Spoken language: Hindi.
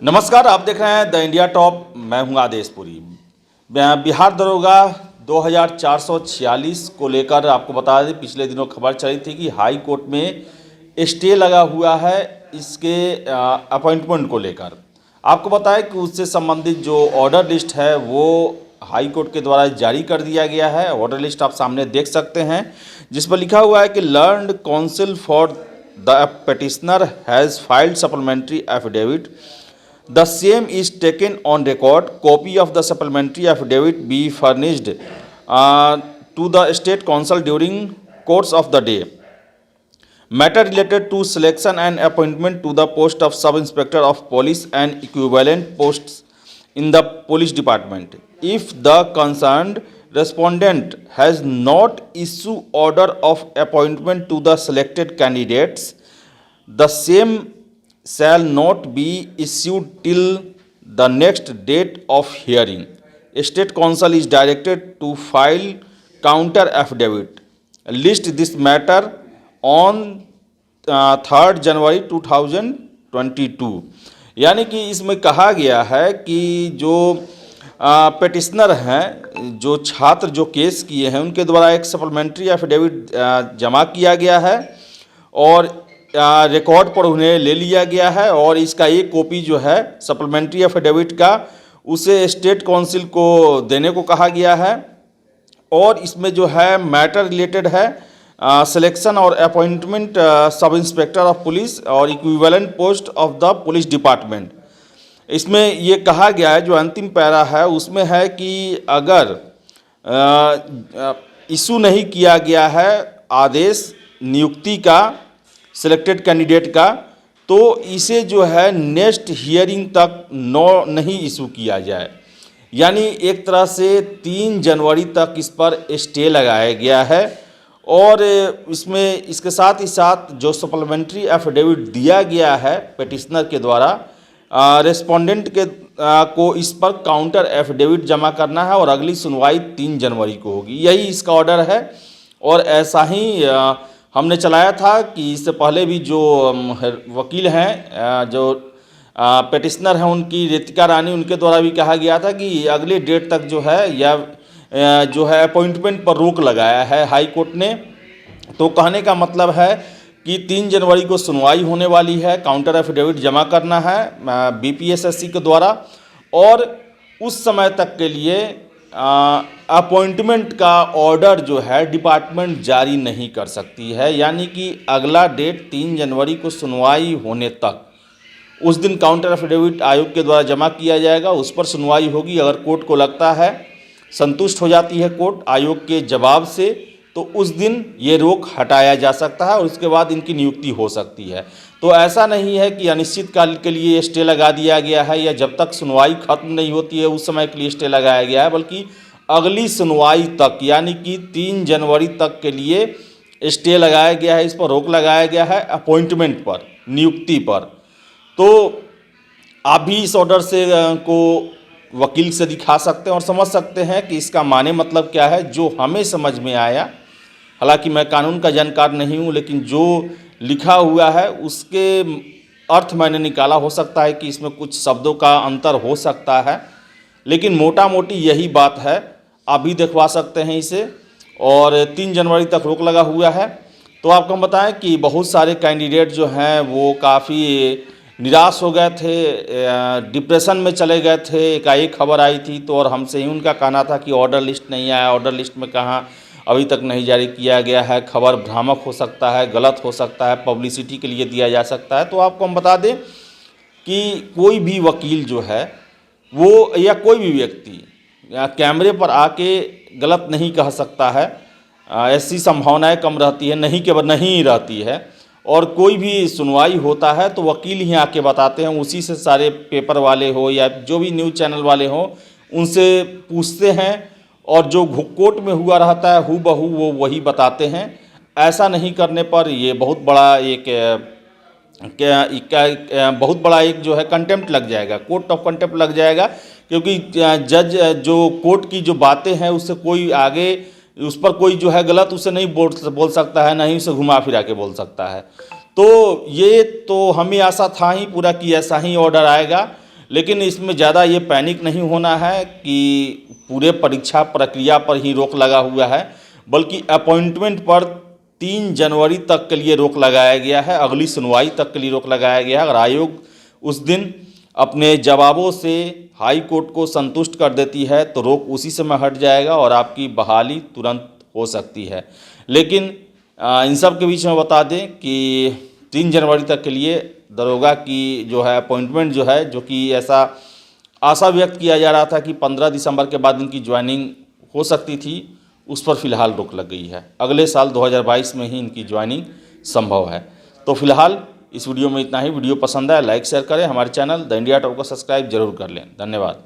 नमस्कार, आप देख रहे हैं द इंडिया टॉप। मैं हूं आदेशपुरी। बिहार दरोगा 2446 को लेकर आपको बता दें, पिछले दिनों खबर चली थी कि हाई कोर्ट में स्टे लगा हुआ है इसके अपॉइंटमेंट को लेकर। आपको बताएं कि उससे संबंधित जो ऑर्डर लिस्ट है वो हाई कोर्ट के द्वारा जारी कर दिया गया है। ऑर्डर लिस्ट आप सामने देख सकते हैं, जिस पर लिखा हुआ है कि learned council for the petitioner has filed supplementary affidavit. The same is taken on record. Copy of the supplementary affidavit be furnished to the State Council during course of the day. Matter related to selection and appointment to the post of Sub-Inspector of Police and equivalent posts in the Police Department. If the concerned respondent has not issued order of appointment to the selected candidates, the same shall not be issued till the next date of hearing. State Council is directed to file counter affidavit. List this matter on 3rd January 2022। यानी कि इसमें कहा गया है कि जो पेटिशनर हैं, जो छात्र जो केस किए हैं, उनके द्वारा एक सप्लीमेंट्री एफिडेविट जमा किया गया है और रिकॉर्ड पर उन्हें ले लिया गया है और इसका एक कॉपी जो है सप्लीमेंट्री एफिडेविट का उसे स्टेट काउंसिल को देने को कहा गया है। और इसमें जो है मैटर रिलेटेड है सिलेक्शन और appointment sub inspector of police और equivalent post of the police department. इसमें ये कहा गया है, जो अंतिम पैरा है उसमें है कि अगर इशू नहीं किया गया है आदेश नियुक्ति का सिलेक्टेड कैंडिडेट का, तो इसे जो है नेक्स्ट हियरिंग तक नहीं इशू किया जाए। यानी एक तरह से 3 जनवरी तक इस पर स्टे लगाया गया है। और इसमें इसके साथ ही साथ जो सप्लीमेंट्री एफिडेविट दिया गया है पेटिशनर के द्वारा रेस्पोंडेंट के को इस पर काउंटर एफिडेविट जमा करना है और अगली सुनवाई 3 जनवरी को होगी। यही इसका ऑर्डर है। और ऐसा ही हमने चलाया था कि इससे पहले भी जो वकील हैं, जो पेटिशनर हैं, उनकी रितिका रानी, उनके द्वारा भी कहा गया था कि अगले डेट तक जो है या जो है अपॉइंटमेंट पर रोक लगाया है हाई कोर्ट ने। तो कहने का मतलब है कि 3 जनवरी को सुनवाई होने वाली है, काउंटर एफिडेविट जमा करना है बीपीएसएससी के द्वारा और उस समय तक के लिए अपॉइंटमेंट का ऑर्डर जो है डिपार्टमेंट जारी नहीं कर सकती है। यानी कि अगला डेट 3 जनवरी को सुनवाई होने तक उस दिन काउंटर एफिडेविट आयोग के द्वारा जमा किया जाएगा, उस पर सुनवाई होगी। अगर कोर्ट को लगता है, संतुष्ट हो जाती है कोर्ट आयोग के जवाब से, तो उस दिन ये रोक हटाया जा सकता है और उसके बाद इनकी नियुक्ति हो सकती है। तो ऐसा नहीं है कि अनिश्चित काल के लिए स्टे लगा दिया गया है या जब तक सुनवाई खत्म नहीं होती है उस समय के लिए स्टे लगाया गया है, बल्कि अगली सुनवाई तक यानी कि 3 जनवरी तक के लिए स्टे लगाया गया है। इस पर रोक लगाया गया है अपॉइंटमेंट पर, नियुक्ति पर। तो आप भी इस ऑर्डर से को वकील से दिखा सकते हैं और समझ सकते हैं कि इसका माने मतलब क्या है। जो हमें समझ में आया, हालांकि मैं कानून का जानकार नहीं हूं, लेकिन जो लिखा हुआ है उसके अर्थ मैंने निकाला। हो सकता है कि इसमें कुछ शब्दों का अंतर हो सकता है, लेकिन मोटा मोटी यही बात है। आप भी दिखवा सकते हैं इसे। और 3 जनवरी तक रोक लगा हुआ है। तो आपको हम बताएं कि बहुत सारे कैंडिडेट जो हैं वो काफ़ी निराश हो गए थे, डिप्रेशन में चले गए थे। एकाएक खबर आई थी तो और हमसे ही उनका कहना था कि ऑर्डर लिस्ट नहीं आया, ऑर्डर लिस्ट में कहाँ अभी तक नहीं जारी किया गया है, खबर भ्रामक हो सकता है, गलत हो सकता है, पब्लिसिटी के लिए दिया जा सकता है। तो आपको हम बता दें कि कोई भी वकील जो है वो या कोई भी व्यक्ति कैमरे पर आके गलत नहीं कह सकता है। ऐसी संभावनाएं कम रहती है, नहीं के नहीं रहती है। और कोई भी सुनवाई होता है तो वकील ही आके बताते हैं, उसी से सारे पेपर वाले हो या जो भी न्यूज़ चैनल वाले हो उनसे पूछते हैं और जो कोर्ट में हुआ रहता है हूबहू वो वही बताते हैं। ऐसा नहीं करने पर ये बहुत बड़ा एक जो है कंटेम्प्ट लग जाएगा, कोर्ट ऑफ कंटेम्प्ट लग जाएगा। क्योंकि जज जो कोर्ट की जो बातें हैं उससे कोई आगे उस पर कोई जो है गलत उसे नहीं बोल सकता है, ना ही उसे घुमा फिरा के बोल सकता है। तो ये तो हमें आशा था ही पूरा कि ऐसा ही ऑर्डर आएगा। लेकिन इसमें ज़्यादा ये पैनिक नहीं होना है कि पूरे परीक्षा प्रक्रिया पर ही रोक लगा हुआ है, बल्कि अपॉइंटमेंट पर 3 जनवरी तक के लिए रोक लगाया गया है, अगली सुनवाई तक के लिए रोक लगाया गया है। अगर आयोग उस दिन अपने जवाबों से हाई कोर्ट को संतुष्ट कर देती है तो रोक उसी समय हट जाएगा और आपकी बहाली तुरंत हो सकती है। लेकिन इन सब के बीच में बता दें कि 3 जनवरी तक के लिए दरोगा की जो है अपॉइंटमेंट जो है, जो कि ऐसा आशा व्यक्त किया जा रहा था कि 15 दिसंबर के बाद इनकी ज्वाइनिंग हो सकती थी, उस पर फ़िलहाल रोक लग गई है। अगले साल 2022 में ही इनकी ज्वाइनिंग संभव है। तो फिलहाल इस वीडियो में इतना ही। वीडियो पसंद आए लाइक शेयर करें, हमारे चैनल द इंडिया टॉप को सब्सक्राइब जरूर कर लें। धन्यवाद।